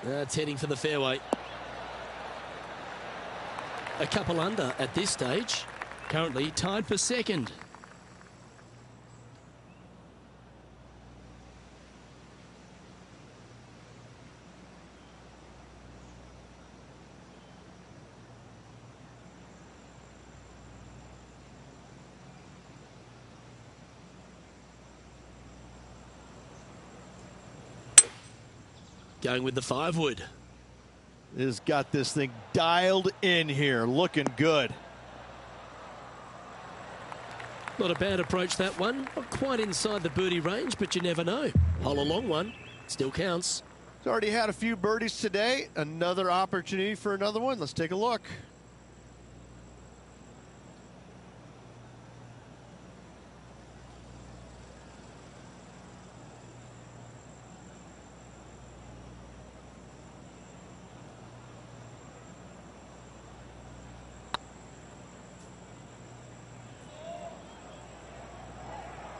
It's heading for the fairway. A couple under at this stage. Currently tied for second. Going with the 5-wood. Has got this thing dialed in here, looking good. Not a bad approach, that one. Not quite inside the birdie range, but you never know. Hole a long one, still counts. He's already had a few birdies today. Another opportunity for another one. Let's take a look.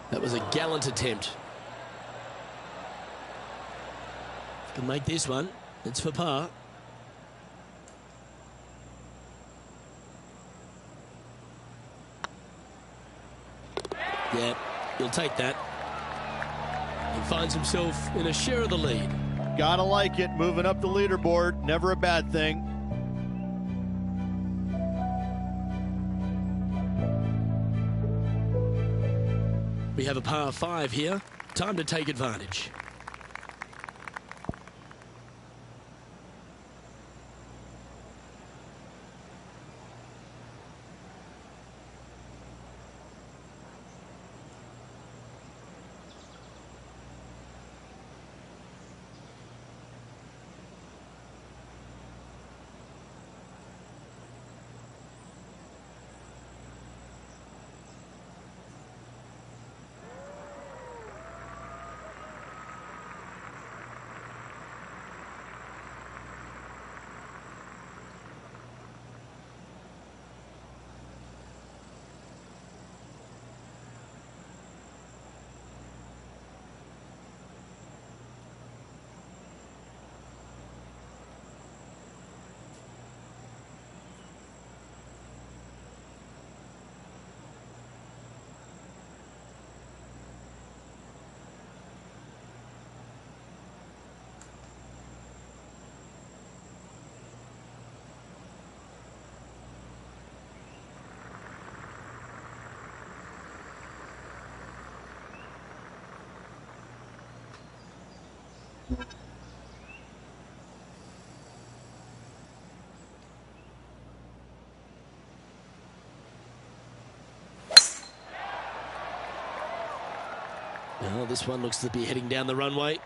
That was a gallant attempt. Can make this one. It's for par. Yeah, he'll take that. He finds himself in a share of the lead. Gotta like it. Moving up the leaderboard. Never a bad thing. We have a par 5 here. Time to take advantage. Well, this one looks to be heading down the runway.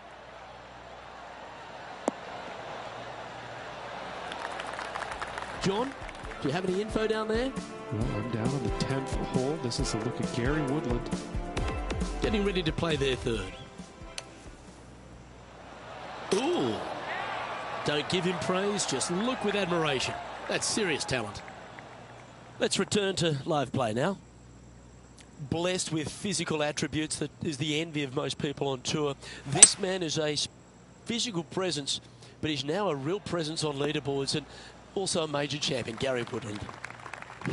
John, do you have any info down there? Well, I'm down on the 10th hole. This is a look at Gary Woodland. Getting ready to play their third. Ooh. Don't give him praise, just look with admiration. That's serious talent. Let's return to live play now. Blessed with physical attributes that is the envy of most people on tour. This man is a physical presence, but he's now a real presence on leaderboards and also a major champion, Gary Woodland.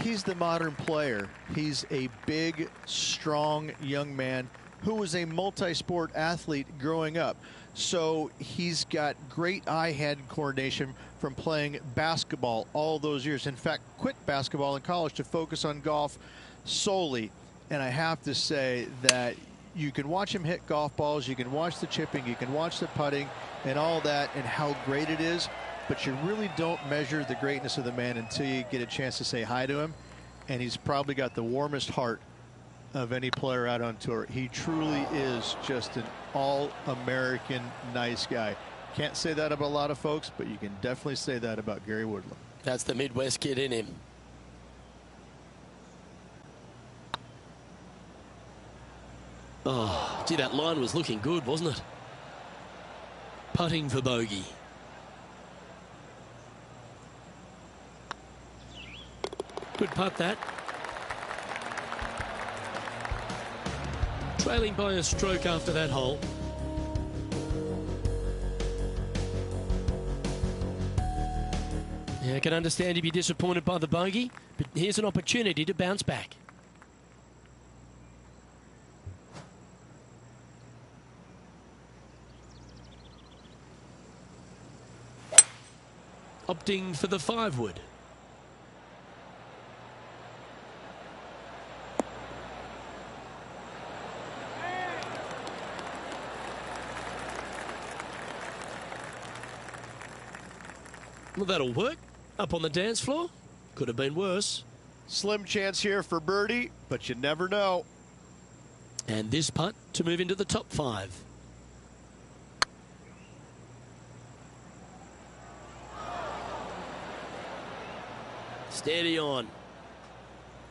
He's the modern player. He's a big, strong young man who was a multi-sport athlete growing up. So he's got great eye-hand coordination from playing basketball all those years. In fact, quit basketball in college to focus on golf solely. And I have to say that you can watch him hit golf balls, you can watch the chipping, you can watch the putting and all that and how great it is, but you really don't measure the greatness of the man until you get a chance to say hi to him. And he's probably got the warmest heart of any player out on tour. He truly is just an all-American nice guy. Can't say that about a lot of folks, but you can definitely say that about Gary Woodland. That's the Midwest kid in him. Oh, gee, that line was looking good, wasn't it? Putting for bogey. Good putt, that. Trailing by a stroke after that hole. I can understand you'd be disappointed by the bogey, but here's an opportunity to bounce back. Opting for the 5-wood. Well, that'll work. Up on the dance floor. Could have been worse. Slim chance here for birdie, but you never know. And this putt to move into the top 5. Steady on.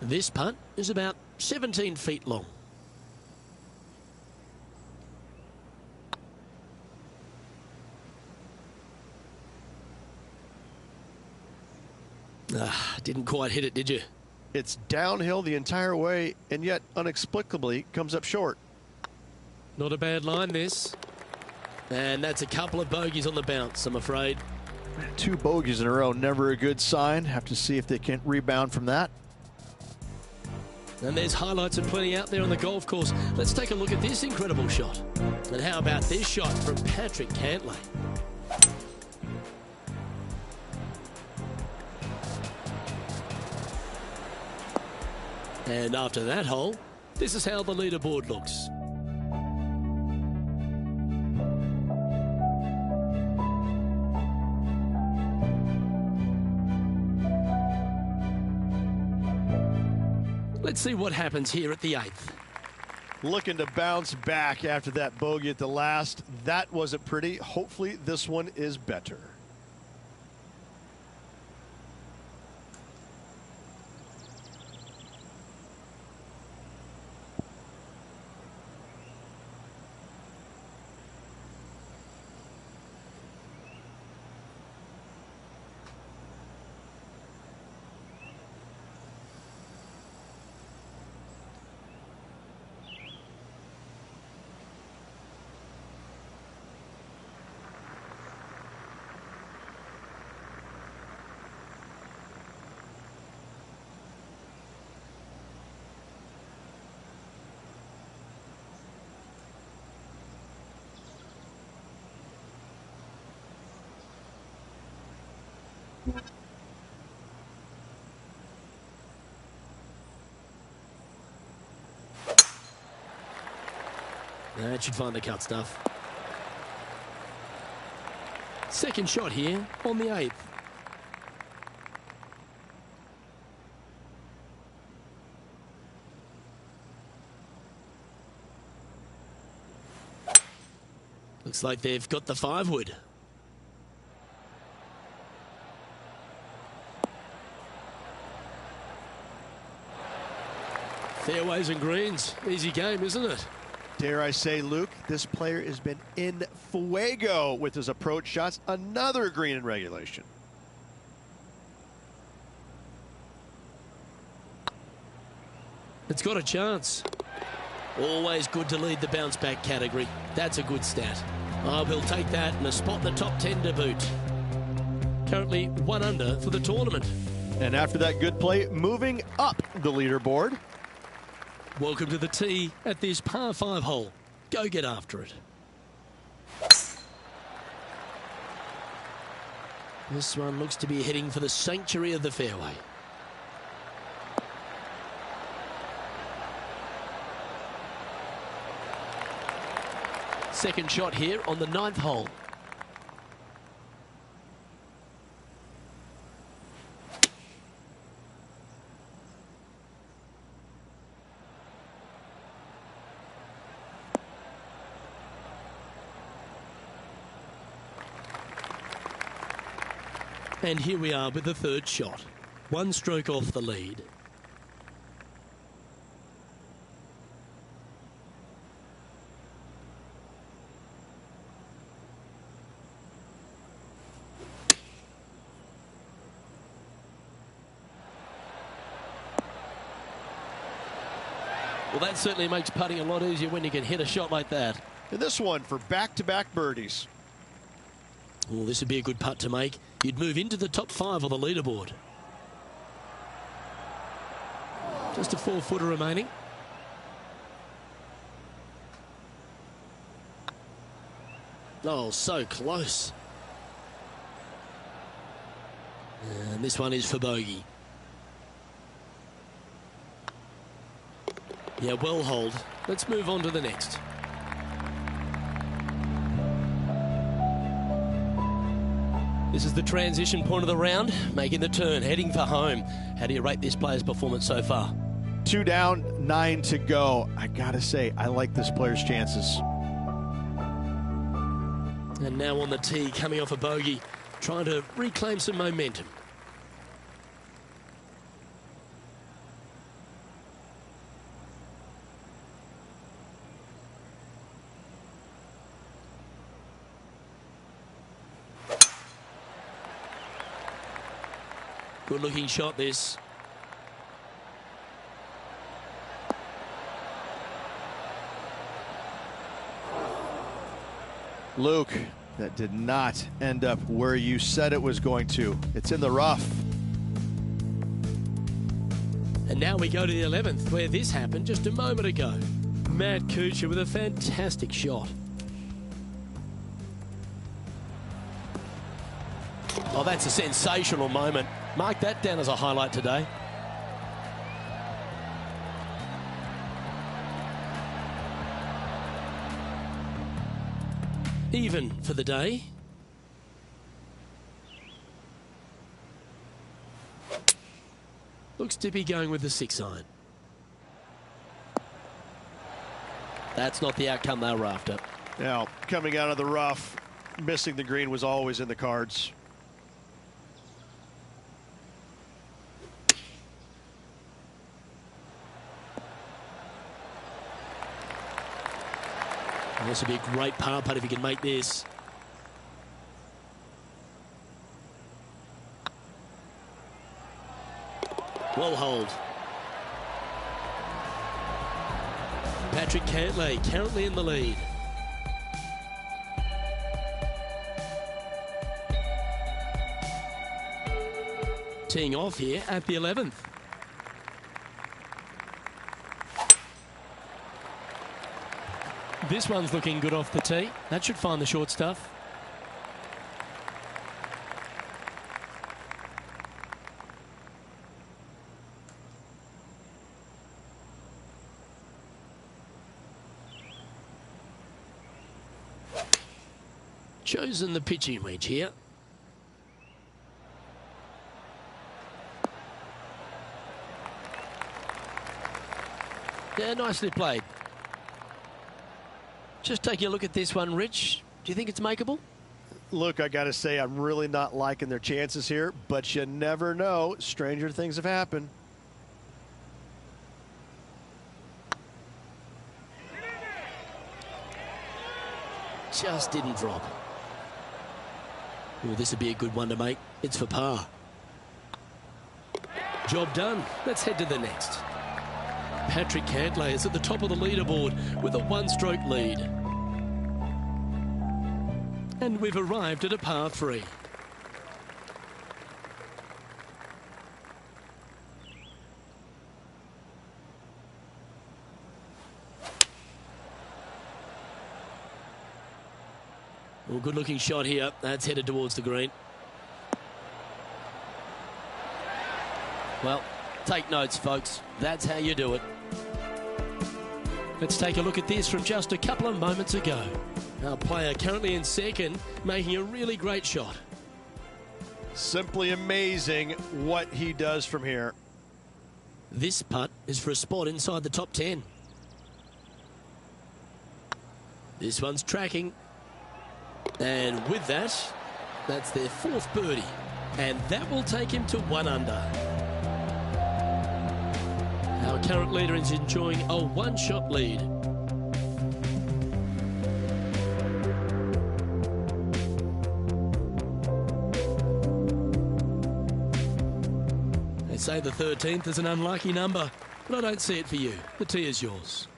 This putt is about 17 feet long. Didn't quite hit it, did you? It's downhill the entire way, and yet inexplicably comes up short. Not a bad line, this. And that's a couple of bogeys on the bounce, I'm afraid. 2 bogeys in a row, never a good sign. Have to see if they can rebound from that. And there's highlights and plenty out there on the golf course. Let's take a look at this incredible shot. And how about this shot from Patrick Cantlay? And after that hole, this is how the leaderboard looks. Let's see what happens here at the 8th. Looking to bounce back after that bogey at the last. That wasn't pretty. Hopefully this one is better. That should find the cut stuff. Second shot here on the 8th. Looks like they've got the 5-wood. Fairways and greens. Easy game, isn't it? Dare I say, Luke, this player has been in fuego with his approach shots. Another green in regulation. It's got a chance. Always good to lead the bounce back category. That's a good stat. I will take that and a spot in the top 10 to boot. Currently 1 under for the tournament. And after that good play, moving up the leaderboard. Welcome to the tee at this par 5 hole. Go get after it. This one looks to be heading for the sanctuary of the fairway. Second shot here on the 9th hole. And here we are with the 3rd shot. 1 stroke off the lead. Well, that certainly makes putting a lot easier when you can hit a shot like that. And this one for back-to-back birdies. Well, this would be a good putt to make. you'd move into the top 5 on the leaderboard. Just a 4-footer remaining. Oh, so close. And this one is for bogey. Yeah, well hold. Let's move on to the next. This is the transition point of the round, making the turn, heading for home. How do you rate this player's performance so far? 2 down, 9 to go. I gotta say, I like this player's chances. And now on the tee, coming off a bogey, trying to reclaim some momentum. Good looking shot this. Luke, that did not end up where you said it was going to. It's in the rough. And now we go to the 11th, where this happened just a moment ago. Matt Kuchar with a fantastic shot. Oh, that's a sensational moment. Mark that down as a highlight today. Even for the day. Looks to be going with the 6-iron. That's not the outcome they were after. Now, coming out of the rough, missing the green was always in the cards. This would be a great par putt if he can make this. Well hold. Patrick Cantlay currently in the lead. Teeing off here at the 11th. This one's looking good off the tee. That should find the short stuff. Chosen the pitching wedge here. Yeah, nicely played. Just taking a look at this one, Rich. Do you think it's makeable? Look, I got to say, I'm really not liking their chances here, but you never know. Stranger things have happened. Just didn't drop. Oh, this would be a good one to make. It's for par. Job done. Let's head to the next. Patrick Cantlay is at the top of the leaderboard with a 1-stroke lead. And we've arrived at a par 3. Well, good looking shot here. That's headed towards the green. Well, take notes, folks. That's how you do it. Let's take a look at this from just a couple of moments ago. Our player currently in second, making a really great shot. Simply amazing what he does from here. This putt is for a spot inside the top 10. This one's tracking. And with that, that's their 4th birdie. And that will take him to 1 under. Our current leader is enjoying a 1-shot lead. They say the 13th is an unlucky number, but I don't see it for you. The tee is yours.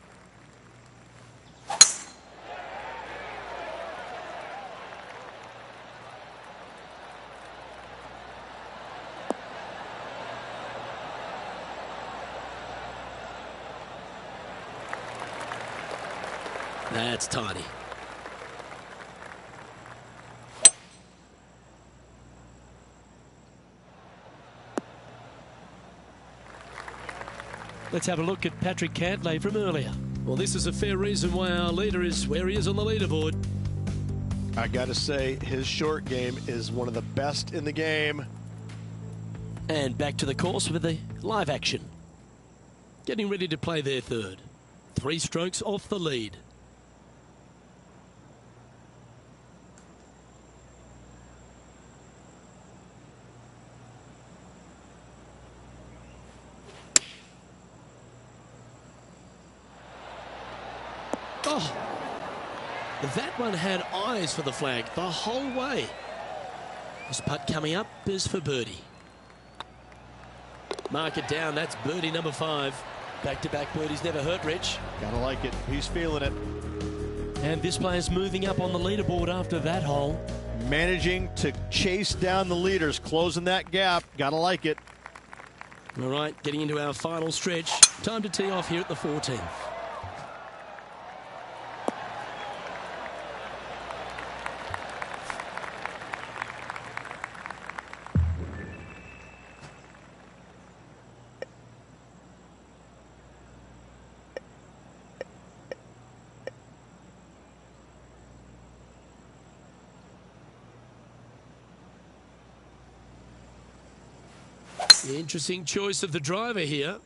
That's tidy. Let's have a look at Patrick Cantlay from earlier. Well, this is a fair reason why our leader is where he is on the leaderboard. I got to say, his short game is one of the best in the game. And back to the course with the live action. Getting ready to play their third. 3 strokes off the lead. Oh, that one had eyes for the flag the whole way. This putt coming up is for birdie. Mark it down. That's birdie number 5. Back-to-back birdies never hurt, Rich. Gotta like it. He's feeling it. And this player's moving up on the leaderboard after that hole. Managing to chase down the leaders, closing that gap. Gotta like it. All right, getting into our final stretch. Time to tee off here at the 14th. Interesting choice of the driver here.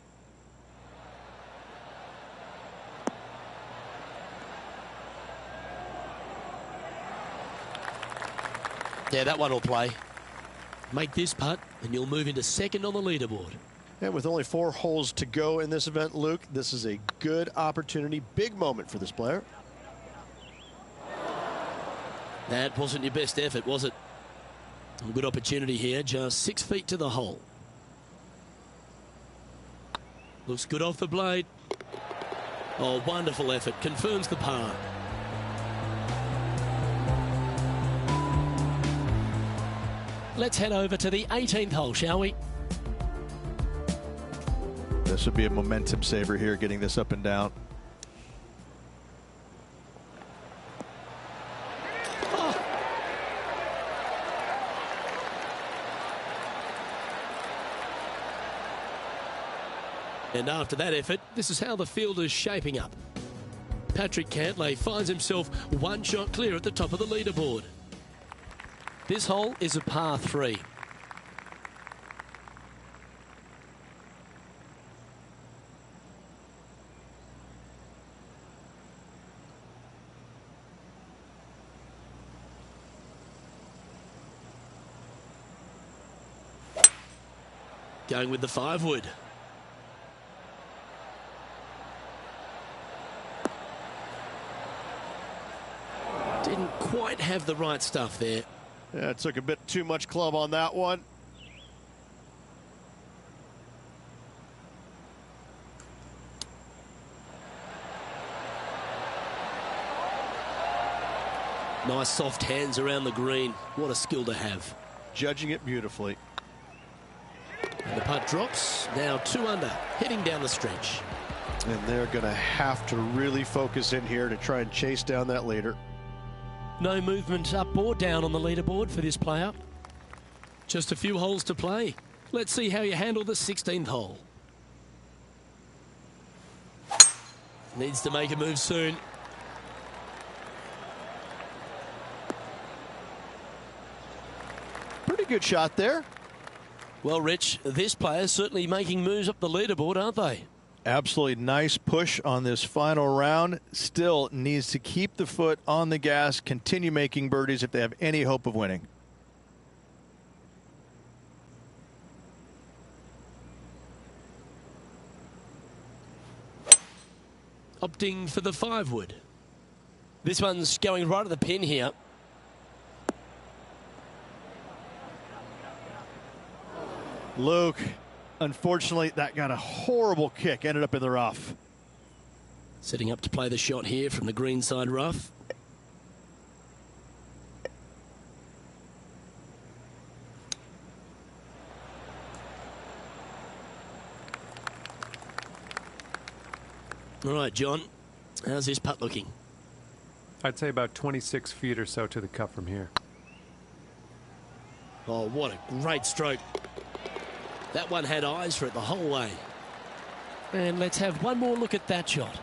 Yeah, that one will play. Make this putt and you'll move into second on the leaderboard. And with only 4 holes to go in this event, Luke, this is a good opportunity, big moment for this player. That wasn't your best effort, was it? A good opportunity here, just 6 feet to the hole. Looks good off the blade. Oh, wonderful effort. Confirms the par. Let's head over to the 18th hole, shall we? This would be a momentum saver here, getting this up and down. And after that effort, this is how the field is shaping up. Patrick Cantlay finds himself 1 shot clear at the top of the leaderboard. This hole is a par 3. Going with the 5-wood. Didn't quite have the right stuff there. Yeah, it took a bit too much club on that one. Nice soft hands around the green. What a skill to have. Judging it beautifully. And the putt drops. Now 2 under, heading down the stretch. And they're going to have to really focus in here to try and chase down that leader. No movement up or down on the leaderboard for this player. Just a few holes to play. Let's see how you handle the 16th hole. Needs to make a move soon. Pretty good shot there. Well, Rich, this player's certainly making moves up the leaderboard, aren't they? Absolutely nice push on this final round. Still needs to keep the foot on the gas, continue making birdies if they have any hope of winning. Opting for the 5-wood. This one's going right at the pin here. Luke, unfortunately, that got a horrible kick, ended up in the rough. Setting up to play the shot here from the green side rough. All right, John, how's this putt looking? I'd say about 26 feet or so to the cup from here. Oh, what a great stroke. That one had eyes for it the whole way. And let's have one more look at that shot.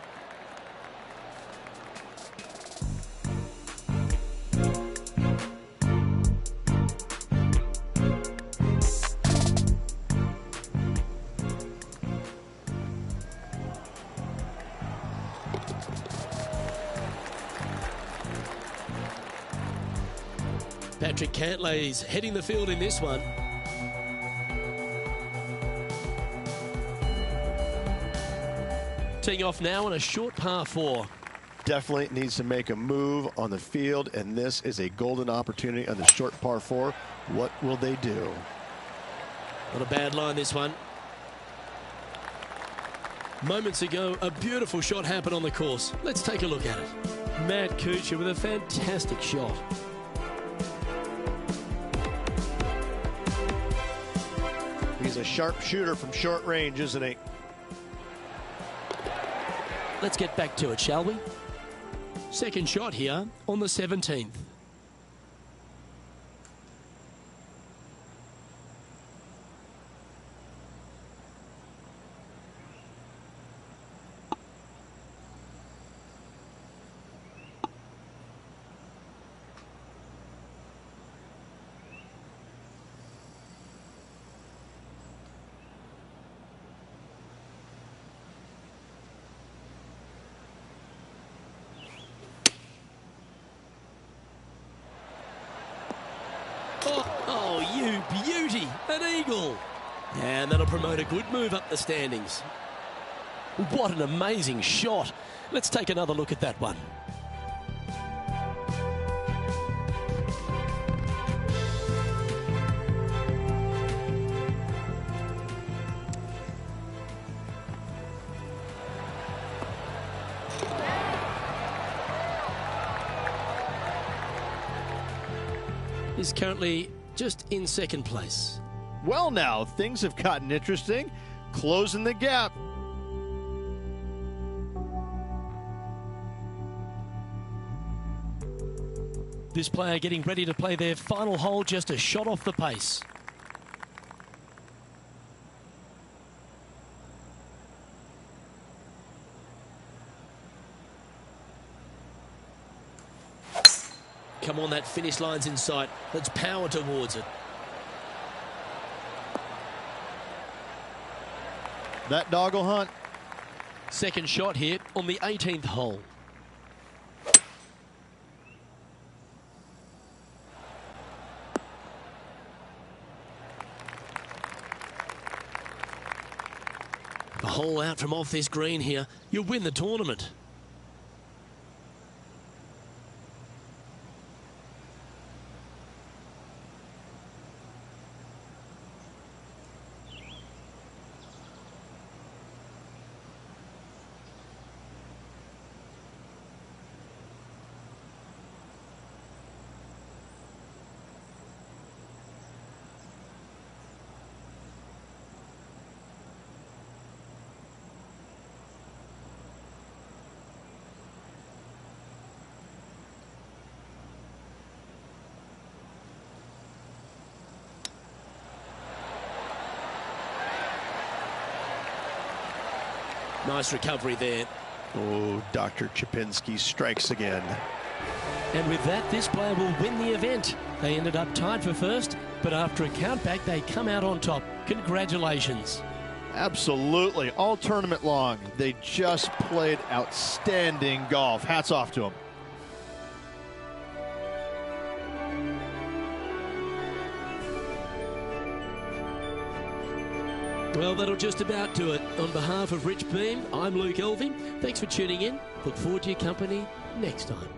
Patrick Cantlay's heading the field in this one. Teeing off now on a short par 4. Definitely needs to make a move on the field, and this is a golden opportunity on the short par 4. What will they do? Not a bad line, this one. Moments ago, a beautiful shot happened on the course. Let's take a look at it. Matt Kuchar with a fantastic shot. He's a sharp shooter from short range, isn't he? Let's get back to it, shall we? Second shot here on the 17th. Oh, you beauty, an eagle. And that'll promote a good move up the standings. What an amazing shot. Let's take another look at that one. Is currently just in second place. Well, now things have gotten interesting. Closing the gap. This player getting ready to play their final hole, just a shot off the pace. Come on, that finish line's in sight. Let's power towards it. That dog will hunt. Second shot here on the 18th hole. A hole out from off this green here, you'll win the tournament. Nice recovery there. Oh, Dr. Chapinski strikes again. And with that, this player will win the event. They ended up tied for first, but after a countback, they come out on top. Congratulations. Absolutely. All tournament long, they just played outstanding golf. Hats off to them. Well, that'll just about do it. On behalf of Rich Beem, I'm Luke Elving. Thanks for tuning in. Look forward to your company next time.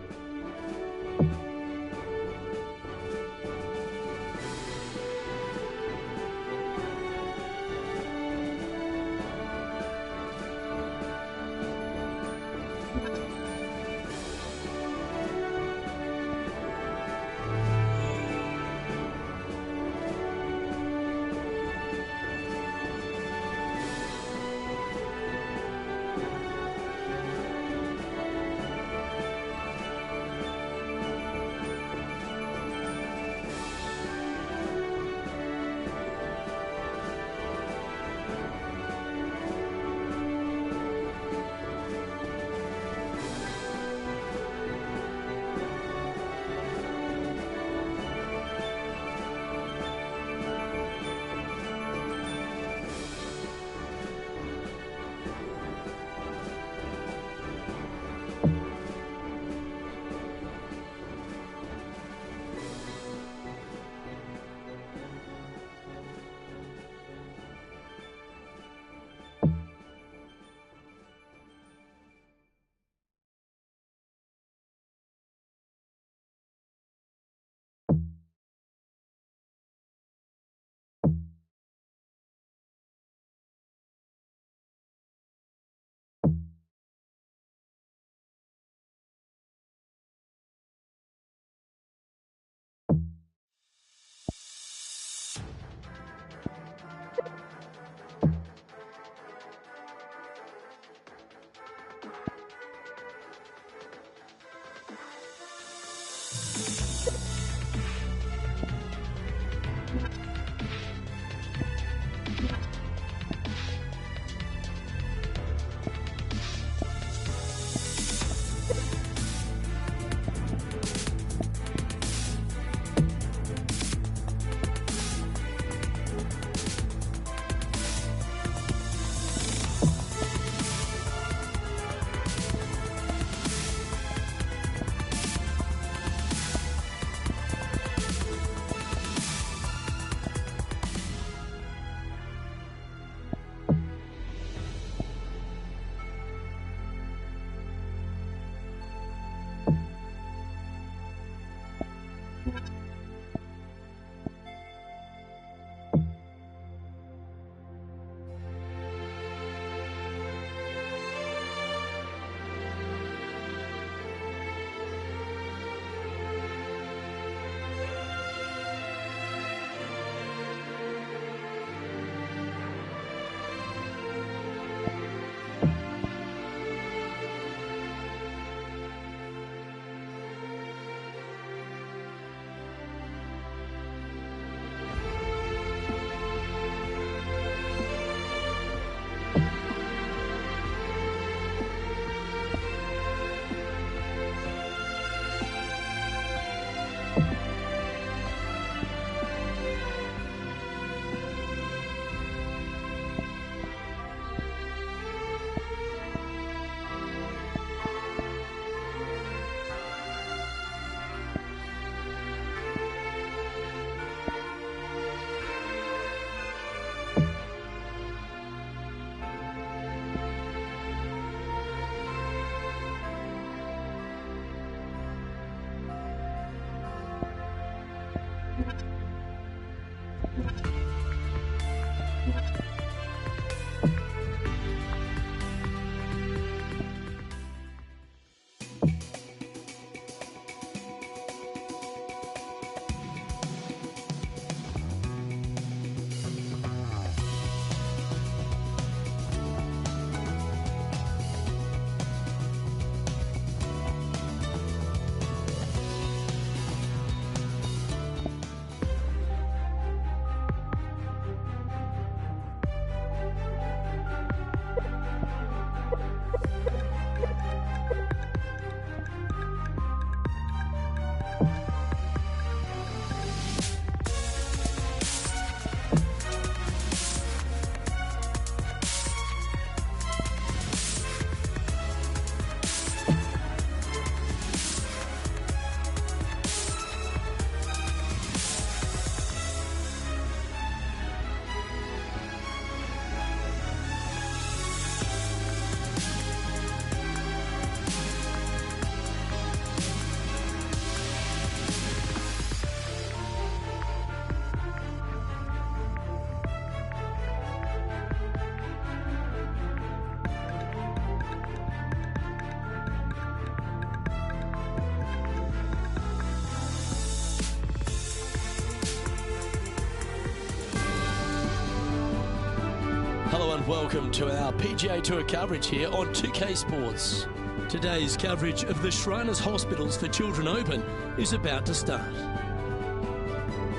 Hello and welcome to our PGA Tour coverage here on 2K Sports. Today's coverage of the Shriners Hospitals for Children Open is about to start.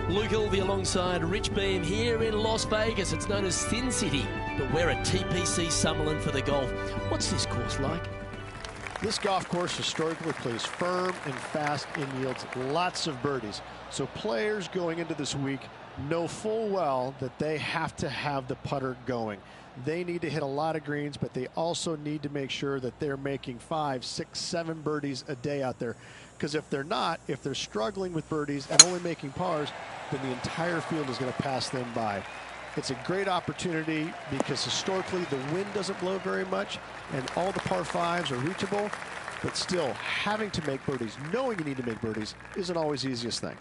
Luke Ilvey alongside Rich Beam here in Las Vegas. It's known as Sin City, but we're at TPC Summerlin for the golf. What's this course like? This golf course historically plays firm and fast and yields lots of birdies. So players going into this week know full well that they have to have the putter going. They need to hit a lot of greens, but they also need to make sure that they're making 5, 6, 7 birdies a day out there. Because if they're not, if they're struggling with birdies and only making pars, then the entire field is going to pass them by. It's a great opportunity because historically the wind doesn't blow very much and all the par 5s are reachable, but still having to make birdies, knowing you need to make birdies, isn't always the easiest thing.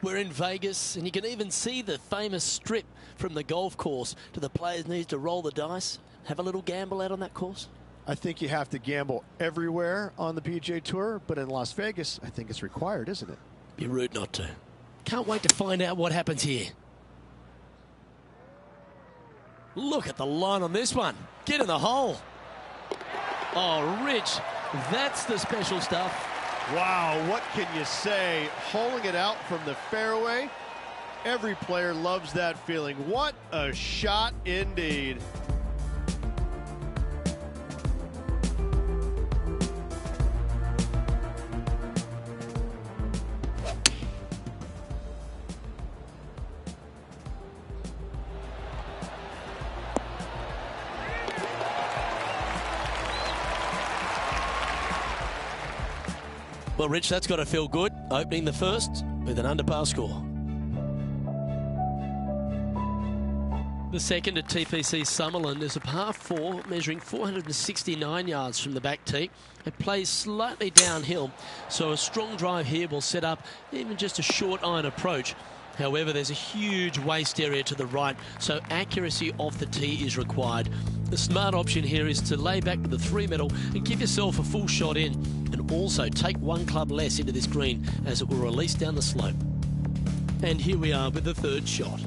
We're in Vegas, and you can even see the famous strip from the golf course. Do the players need to roll the dice, have a little gamble out on that course? I think you have to gamble everywhere on the PGA Tour, but in Las Vegas, I think it's required, isn't it? Be rude not to. Can't wait to find out what happens here. Look at the line on this one. Get in the hole. Oh, Rich, that's the special stuff. Wow, what can you say? Holing it out from the fairway. Every player loves that feeling. What a shot indeed. Well, Rich, that's got to feel good, opening the first with an under-par score. The second at TPC Summerlin is a par 4 measuring 469 yards from the back tee. It plays slightly downhill, so a strong drive here will set up even just a short iron approach. However, there's a huge waste area to the right, so accuracy off the tee is required. The smart option here is to lay back with the 3-metal and give yourself a full shot in, and also take one club less into this green as it will release down the slope. And here we are with the third shot.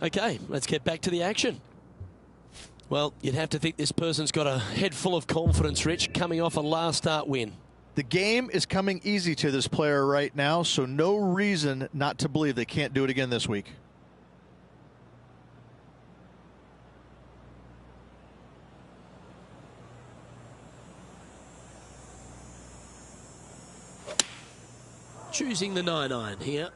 Okay, let's get back to the action. Well, you'd have to think this person's got a head full of confidence, Rich, coming off a last start win. The game is coming easy to this player right now, so no reason not to believe they can't do it again this week. Choosing the 9-iron here.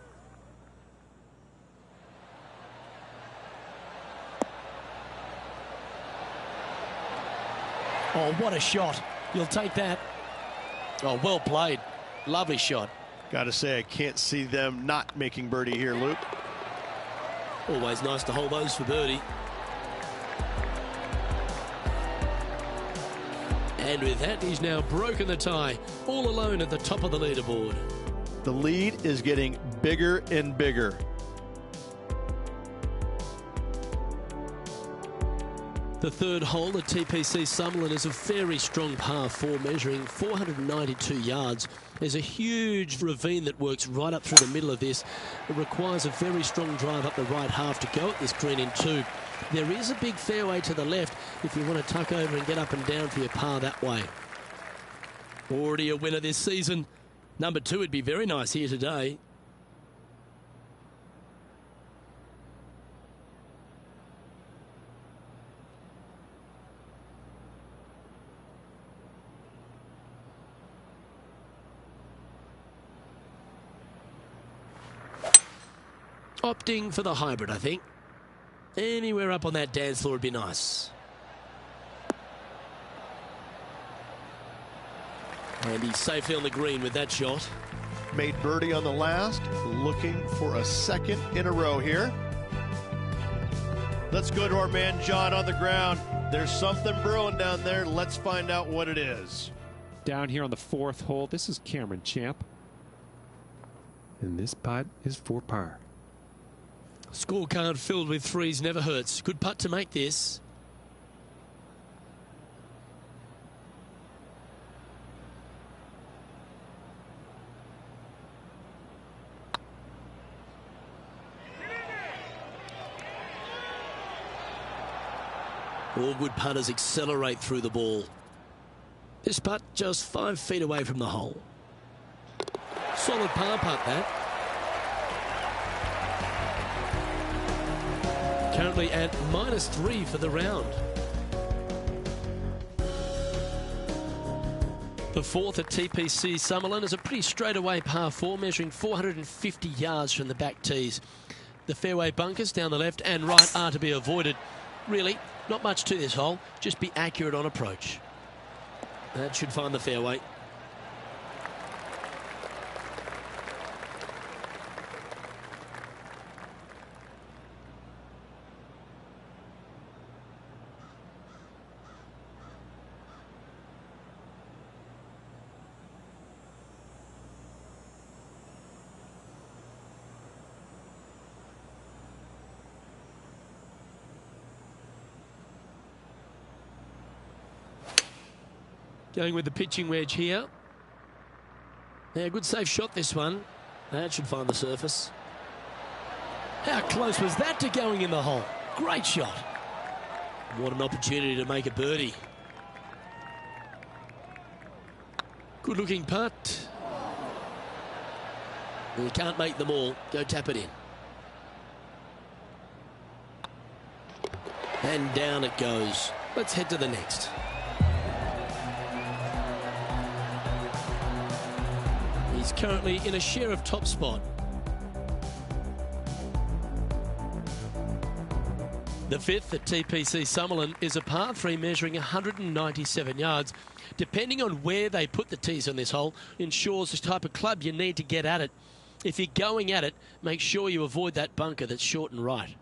Oh, what a shot. You'll take that. Oh, well played. Lovely shot. Got to say, I can't see them not making birdie here, Luke. Always nice to hold those for birdie. And with that, he's now broken the tie, all alone at the top of the leaderboard. The lead is getting bigger and bigger. The third hole at TPC Summerlin is a very strong par 4 measuring 492 yards. There's a huge ravine that works right up through the middle of this. It requires a very strong drive up the right half to go at this green in 2. There is a big fairway to the left if you want to tuck over and get up and down for your par that way. Already a winner this season. Number 2 would be very nice here today. Opting for the hybrid, I think. Anywhere up on that dance floor would be nice. And he's safely on the green with that shot. Made birdie on the last, looking for a second in a row here. Let's go to our man John on the ground. There's something brewing down there. Let's find out what it is. Down here on the 4th hole, this is Cameron Champ. And this putt is for par. Scorecard filled with threes never hurts. Good putt to make this. All good putters accelerate through the ball. This putt just 5 feet away from the hole. Solid par putt that. Currently at -3 for the round. The 4th at TPC Summerlin is a pretty straightaway par 4 measuring 450 yards from the back tees. The fairway bunkers down the left and right are to be avoided. Really, not much to this hole, just be accurate on approach. That should find the fairway. Going with the pitching wedge here. Yeah, good safe shot this one. That should find the surface. How close was that to going in the hole? Great shot. What an opportunity to make a birdie. Good looking putt. Well, you can't make them all. Go tap it in. And down it goes. Let's head to the next. He's currently in a share of top spot. The fifth at TPC Summerlin is a par 3 measuring 197 yards. Depending on where they put the tees on this hole, ensures the type of club you need to get at it. If you're going at it, make sure you avoid that bunker that's short and right.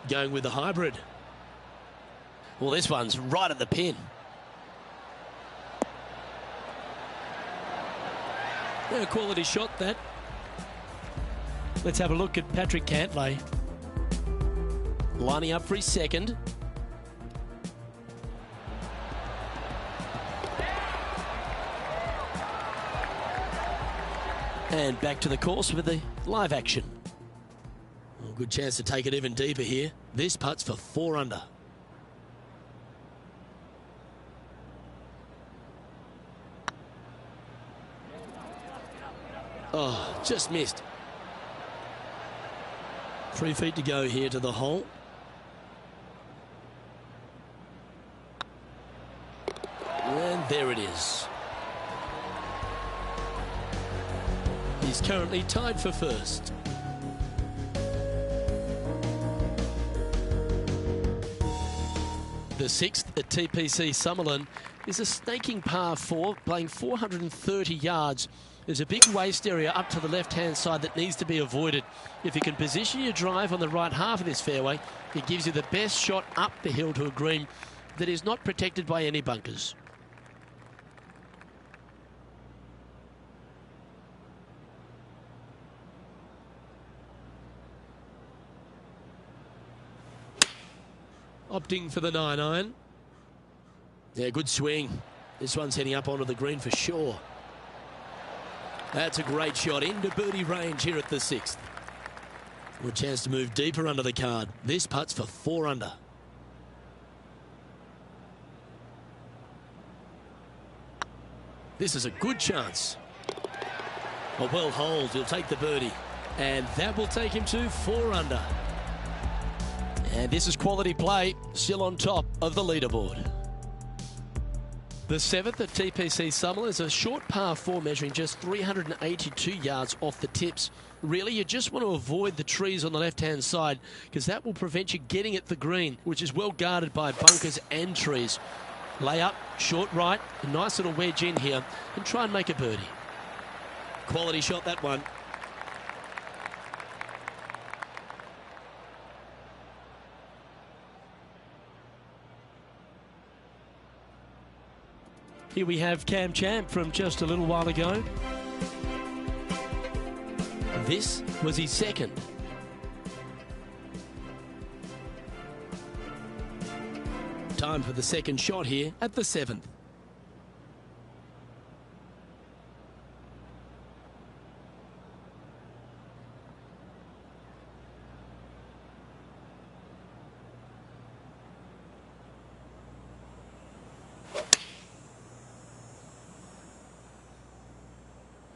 Going with the hybrid. Well, this one's right at the pin. Yeah, quality shot, that. Let's have a look at Patrick Cantlay. Lining up for his second. And back to the course with the live action. Well, good chance to take it even deeper here. This putt's for 4 under. Oh, just missed. 3 feet to go here to the hole. And there it is. He's currently tied for first. The sixth at TPC Summerlin is a snaking par 4, playing 430 yards. There's a big waste area up to the left-hand side that needs to be avoided. If you can position your drive on the right half of this fairway, it gives you the best shot up the hill to a green that is not protected by any bunkers. Opting for the 9-iron. Yeah, good swing. This one's heading up onto the green for sure. That's a great shot into birdie range here at the 6th. A chance to move deeper under the card. This putt's for 4 under. This is a good chance. A well holed. He'll take the birdie. And that will take him to 4 under. And this is quality play, still on top of the leaderboard. The 7th at TPC Summerlin is a short par 4 measuring just 382 yards off the tips. Really, you just want to avoid the trees on the left-hand side because that will prevent you getting at the green, which is well guarded by bunkers and trees. Lay up, short right, a nice little wedge in here, and try and make a birdie. Quality shot, that one. Here we have Cam Champ from just a little while ago. This was his second. Time for the second shot here at the 7th.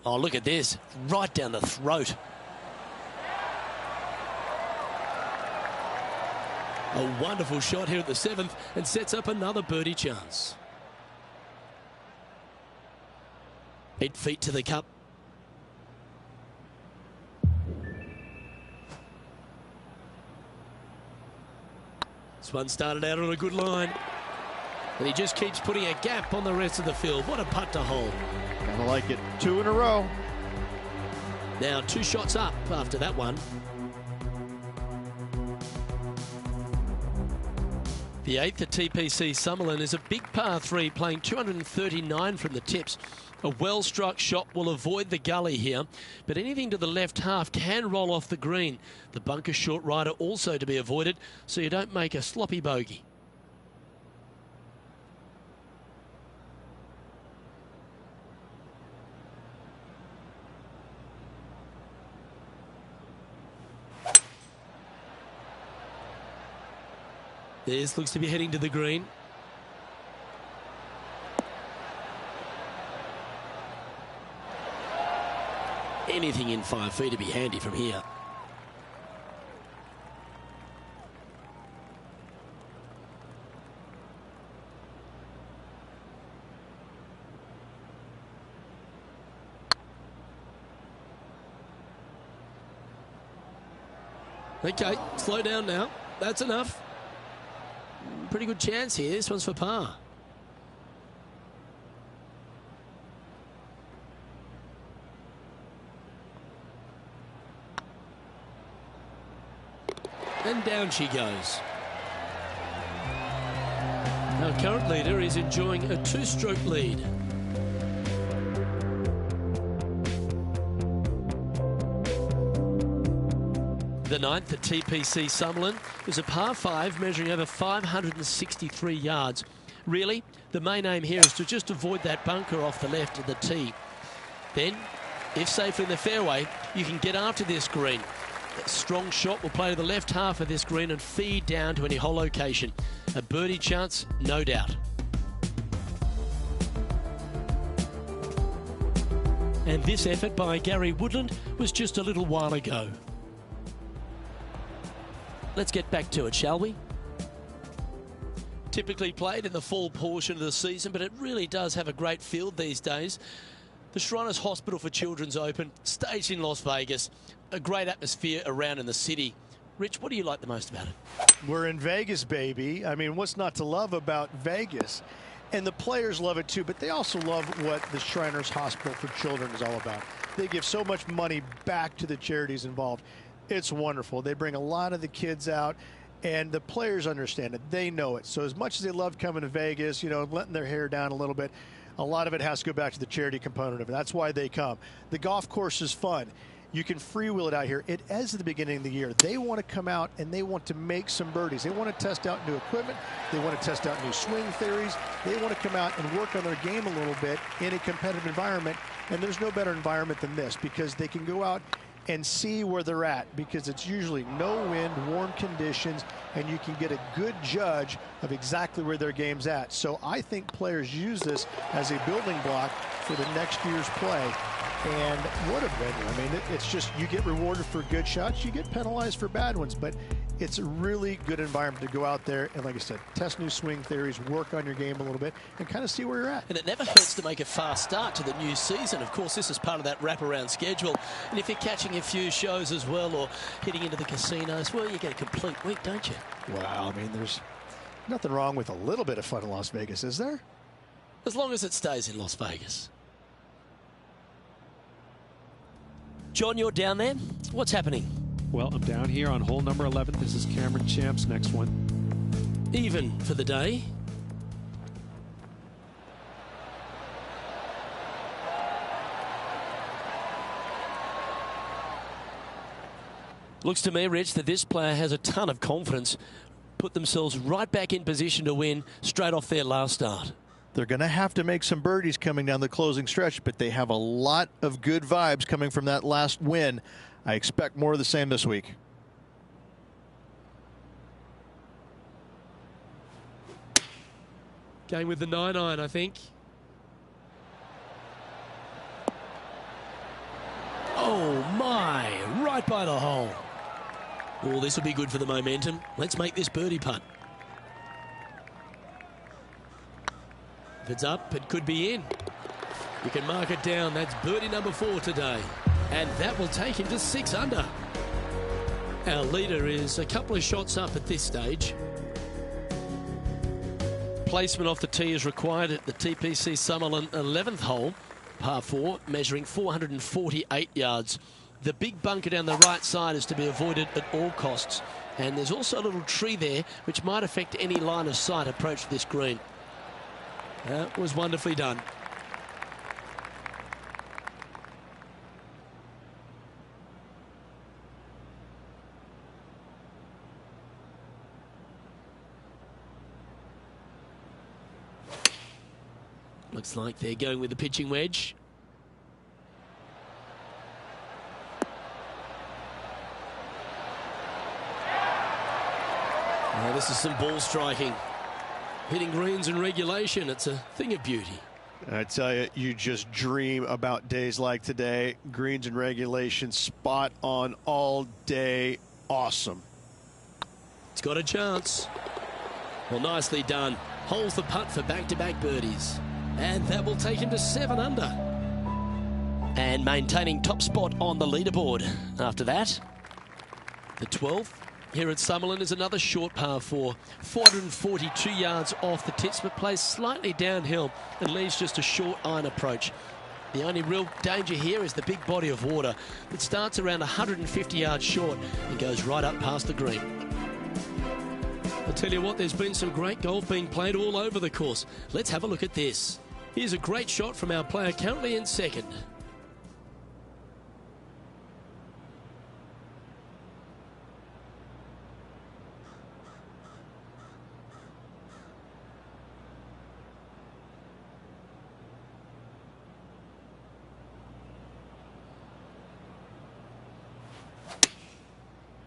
Oh, look at this. Right down the throat. A wonderful shot here at the 7th and sets up another birdie chance. 8 feet to the cup. This one started out on a good line. And he just keeps putting a gap on the rest of the field. What a putt to hold. I like it. 2 in a row. Now 2 shots up after that one. The 8th at TPC Summerlin is a big par 3 playing 239 from the tips. A well-struck shot will avoid the gully here, but anything to the left half can roll off the green. The bunker short rider also to be avoided, so you don't make a sloppy bogey. This looks to be heading to the green. Anything in 5 feet to be handy from here. Okay, slow down now. That's enough. Pretty good chance here. This one's for par. And down she goes. Our current leader is enjoying a 2-stroke lead. The 9th at TPC Summerlin is a par 5 measuring over 563 yards. Really, the main aim here is to just avoid that bunker off the left of the tee. Then, if safely in the fairway, you can get after this green. A strong shot will play to the left half of this green and feed down to any hole location. A birdie chance, no doubt. And this effort by Gary Woodland was just a little while ago. Let's get back to it, shall we? Typically played in the fall portion of the season, but it really does have a great field these days. The Shriners Hospital for Children's Open, staged in Las Vegas, a great atmosphere around in the city. Rich, what do you like the most about it? We're in Vegas, baby. I mean, what's not to love about Vegas? And the players love it too, but they also love what the Shriners Hospital for Children is all about. They give so much money back to the charities involved. It's wonderful. They bring a lot of the kids out, and the players understand it. They know it. So as much as they love coming to Vegas, you know, letting their hair down a little bit, a lot of it has to go back to the charity component of it. That's why they come. The golf course is fun. You can freewheel it out here. It is at the beginning of the year. They want to come out and they want to make some birdies. They want to test out new equipment. They want to test out new swing theories. They want to come out and work on their game a little bit in a competitive environment. And there's no better environment than this because they can go out and see where they're at, because it's usually no wind, warm conditions, and you can get a good judge of exactly where their game's at. So I think players use this as a building block for the next year's play. And what a venue. I mean, it's just, you get rewarded for good shots, you get penalized for bad ones, but it's a really good environment to go out there and, like I said, test new swing theories, work on your game a little bit, and kind of see where you're at. And it never hurts to make a fast start to the new season. Of course, this is part of that wraparound schedule. And if you're catching a few shows as well or hitting into the casinos, well, you get a complete week, don't you? Wow, I mean, there's nothing wrong with a little bit of fun in Las Vegas, is there? As long as it stays in Las Vegas. John, you're down there. What's happening? Well, I'm down here on hole number 11. This is Cameron Champ's next one. Even for the day. Looks to me, Rich, that this player has a ton of confidence. Put themselves right back in position to win straight off their last start. They're going to have to make some birdies coming down the closing stretch, but they have a lot of good vibes coming from that last win. I expect more of the same this week. Going with the 9-iron, I think. Oh, my. Right by the hole. Oh, this will be good for the momentum. Let's make this birdie putt. If it's up, it could be in. We can mark it down. That's birdie number 4 today. And that will take him to 6 under. Our leader is a couple of shots up at this stage. Placement off the tee is required at the TPC Summerlin 11th hole, par 4, measuring 448 yards. The big bunker down the right side is to be avoided at all costs. And there's also a little tree there which might affect any line of sight approach to this green. That was wonderfully done. Looks like they're going with the pitching wedge. Oh, this is some ball striking. Hitting greens in regulation, it's a thing of beauty. I tell you, you just dream about days like today. Greens in regulation, spot on all day. Awesome. It's got a chance. Well, nicely done. Holds the putt for back-to-back birdies. And that will take him to 7 under. And maintaining top spot on the leaderboard. After that, the 12th here at Summerlin is another short par 4. 442 yards off the tips, but plays slightly downhill and leaves just a short iron approach. The only real danger here is the big body of water that starts around 150 yards short and goes right up past the green. I'll tell you what, there's been some great golf being played all over the course. Let's have a look at this. Here's a great shot from our player currently in second.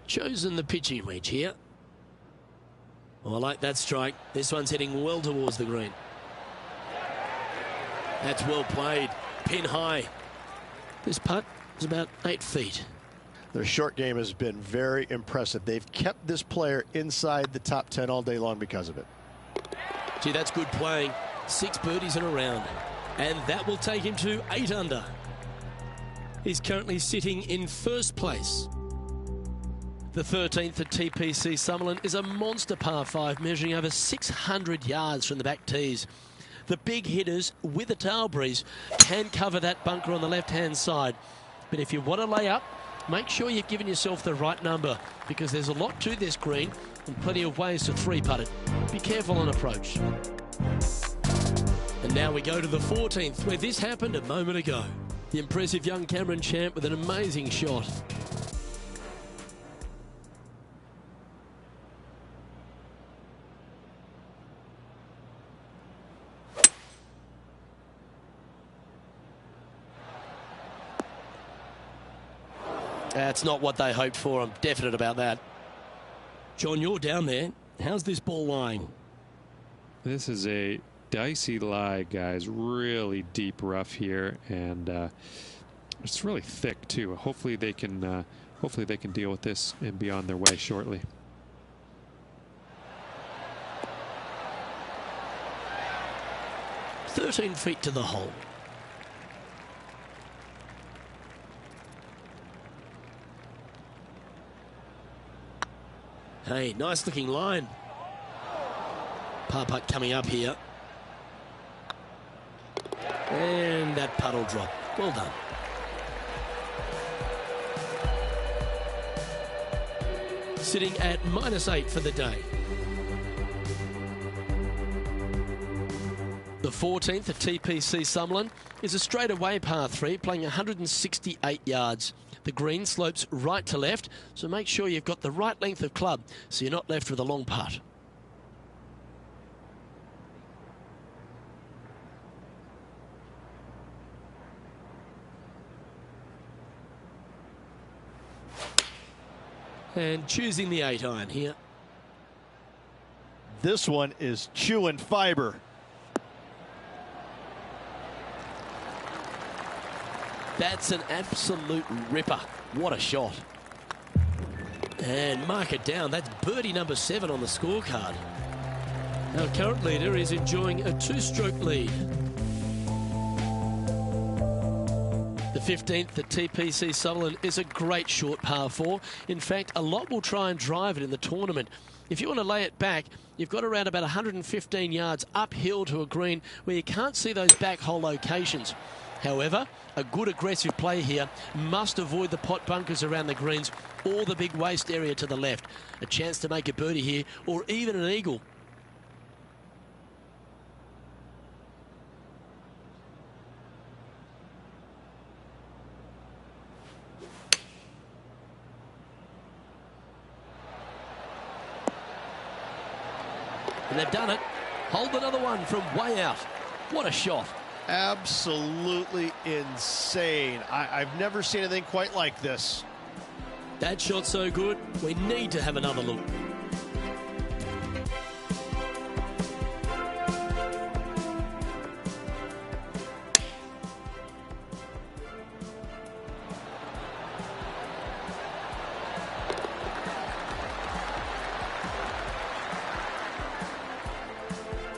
Chosen the pitching wedge here. Oh, I like that strike. This one's heading well towards the green. That's well played. Pin high. This putt is about 8 feet. Their short game has been very impressive. They've kept this player inside the top 10 all day long because of it. Gee, that's good playing. 6 birdies in a round. And that will take him to 8 under. He's currently sitting in first place. The 13th at TPC Summerlin is a monster par 5 measuring over 600 yards from the back tees. The big hitters with a tail breeze can cover that bunker on the left-hand side. But if you want to lay up, make sure you've given yourself the right number because there's a lot to this green and plenty of ways to 3-putt it. Be careful on approach. And now we go to the 14th where this happened a moment ago. The impressive young Cameron Champ with an amazing shot. That's not what they hoped for. I'm definite about that. John, you're down there. How's this ball lying? This is a dicey lie, guys. Really deep rough here, and it's really thick too. Hopefully they can deal with this and be on their way shortly. "13 feet to the hole." Hey, nice looking line. Par putt coming up here. And that putt will drop. Well done. Sitting at -8 for the day. The 14th at TPC Summerlin is a straightaway par 3 playing 168 yards. The green slopes right to left, so make sure you've got the right length of club so you're not left with a long putt. And choosing the 8-iron here. This one is chewing fiber. That's an absolute ripper. What a shot. And mark it down. That's birdie number 7 on the scorecard. Our current leader is enjoying a 2-stroke lead. The 15th at TPC Summerlin is a great short par 4. In fact, a lot will try and drive it in the tournament. If you want to lay it back, you've got around about 115 yards uphill to a green where you can't see those back hole locations. However, a good aggressive play here must avoid the pot bunkers around the greens or the big waste area to the left. A chance to make a birdie here or even an eagle. And they've done it. Hold another one from way out. What a shot. Absolutely insane. I've never seen anything quite like this. That shot's so good, we need to have another look.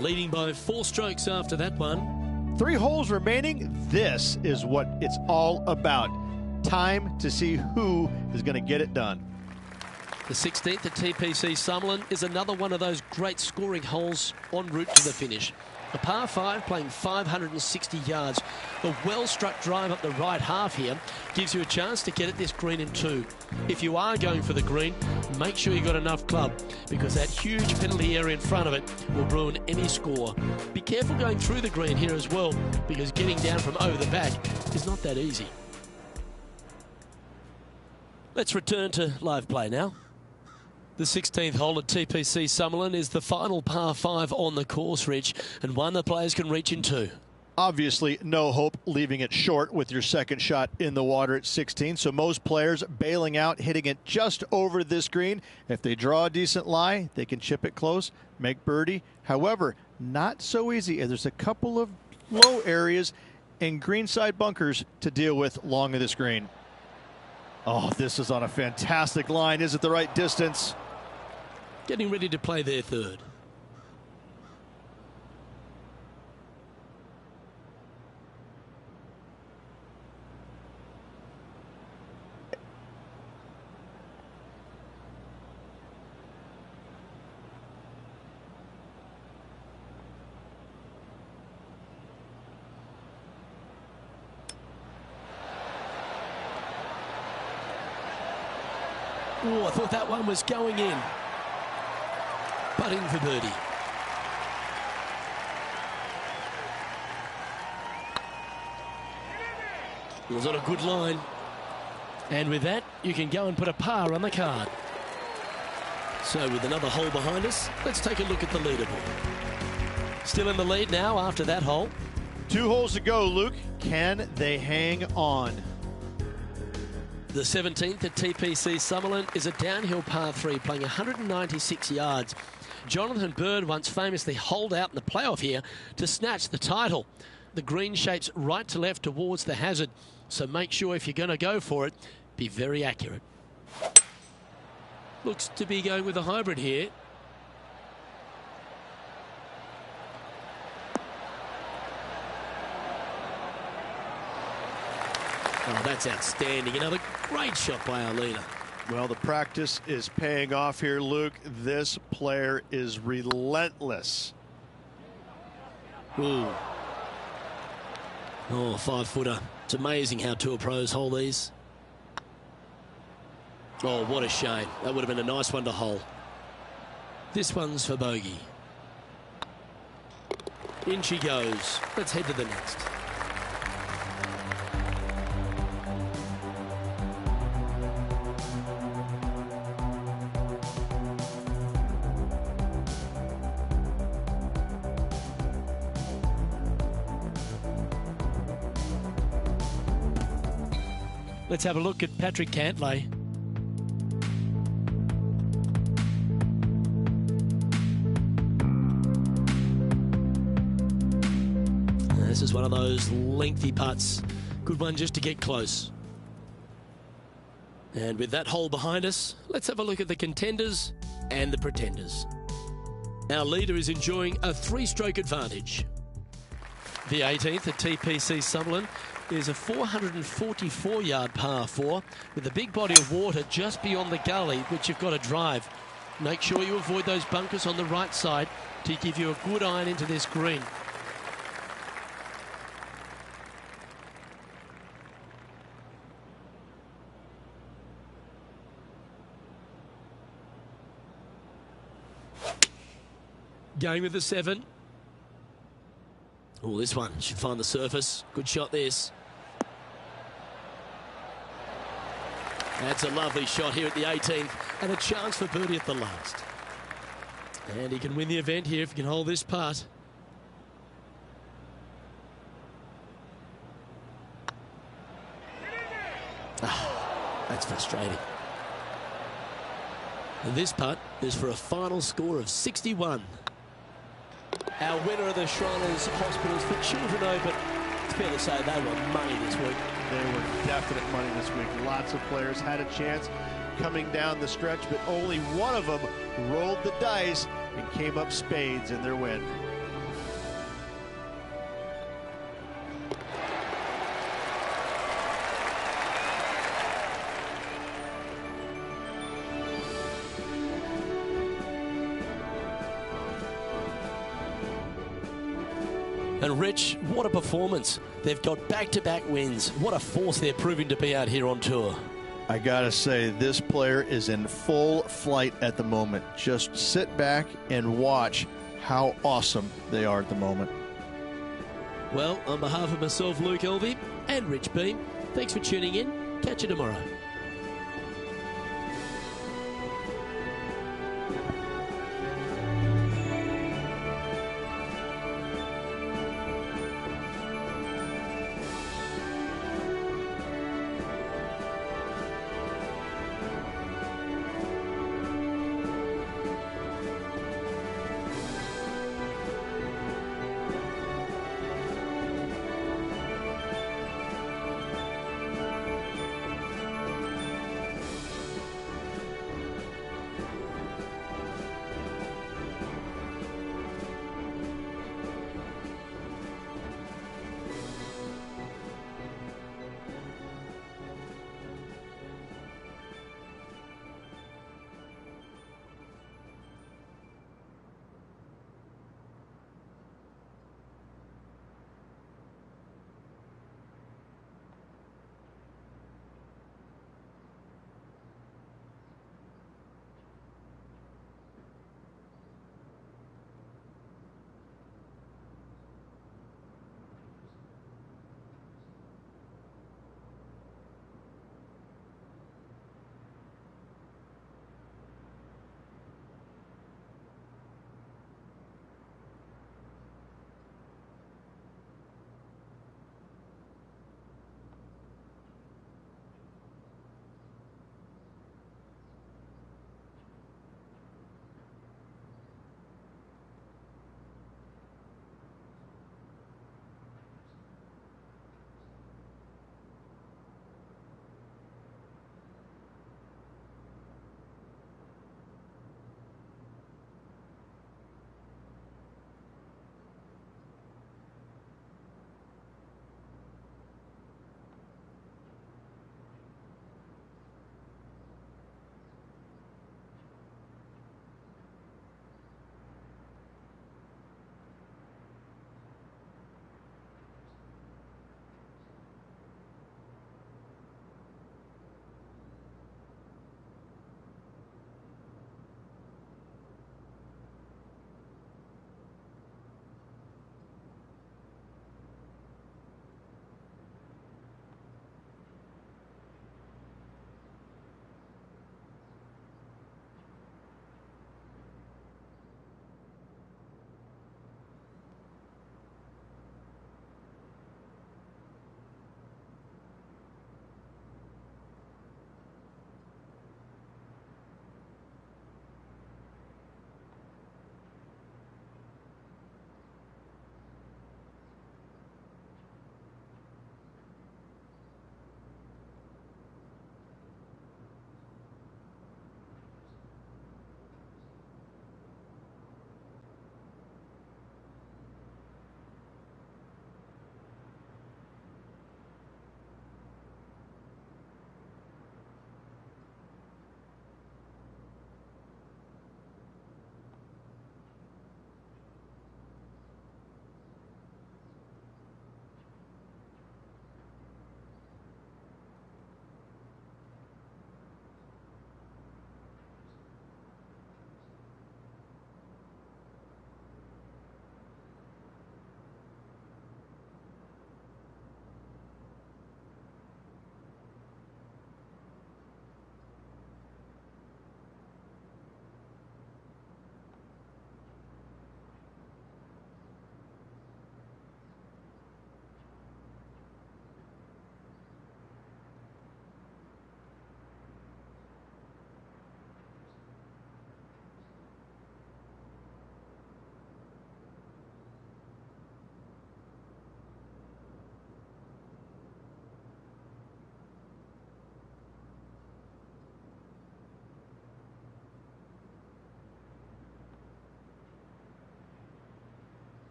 Leading by 4 strokes after that one. 3 holes remaining. This is what it's all about. Time to see who is going to get it done. The 16th at TPC Summerlin is another one of those great scoring holes en route to the finish. A par 5 playing 560 yards. A well-struck drive up the right half here gives you a chance to get at this green in 2. If you are going for the green, make sure you've got enough club, because that huge penalty area in front of it will ruin any score. Be careful going through the green here as well, because getting down from over the back is not that easy. Let's return to live play now. The 16th hole at TPC Summerlin is the final par 5 on the course, Rich, and one the players can reach in 2. Obviously, no hope leaving it short with your second shot in the water at 16. So most players bailing out, hitting it just over this green. If they draw a decent lie, they can chip it close, make birdie. However, not so easy, as there's a couple of low areas and greenside bunkers to deal with along this green. Oh, this is on a fantastic line. Is it the right distance? Getting ready to play their third. Oh, I thought that one was going in. Putting for birdie. It was on a good line. And with that, you can go and put a par on the card. So with another hole behind us, let's take a look at the leaderboard. Still in the lead now after that hole. 2 holes to go, Luke. Can they hang on? The 17th at TPC Summerlin is a downhill par 3 playing 196 yards. Jonathan Bird once famously holed out in the playoff here to snatch the title. The green shapes right to left towards the hazard, so make sure if you're going to go for it, be very accurate. Looks to be going with a hybrid here. Oh, that's outstanding. Another great shot by our leader. Well, the practice is paying off here, Luke. This player is relentless. Ooh. Oh, 5-footer. It's amazing how tour pros hold these. Oh, what a shame. That would have been a nice one to hole. This one's for bogey. In she goes. Let's head to the next. Let's have a look at Patrick Cantlay. This is one of those lengthy putts. Good one just to get close. And with that hole behind us, let's have a look at the contenders and the pretenders. Our leader is enjoying a 3-stroke advantage. The 18th at TPC Summerlin is a 444-yard par 4 with a big body of water just beyond the gully, which you've got to drive. Make sure you avoid those bunkers on the right side to give you a good iron into this green. Going with the 7. Oh, this one should find the surface. Good shot, this. That's a lovely shot here at the 18th, and a chance for birdie at the last. And he can win the event here if he can hold this putt. That's frustrating. And this putt is for a final score of 61. Our winner of the Shriners Hospitals for Children Open. It's fair to say they were money this week. They were definite money this week. Lots of players had a chance coming down the stretch, but only one of them rolled the dice and came up spades in their win. And Rich, what a performance. They've got back-to-back wins. What a force they're proving to be out here on tour. I gotta say, this player is in full flight at the moment. Just sit back and watch how awesome they are at the moment. Well, on behalf of myself, Luke Elvey, and Rich Beam, thanks for tuning in. Catch you tomorrow.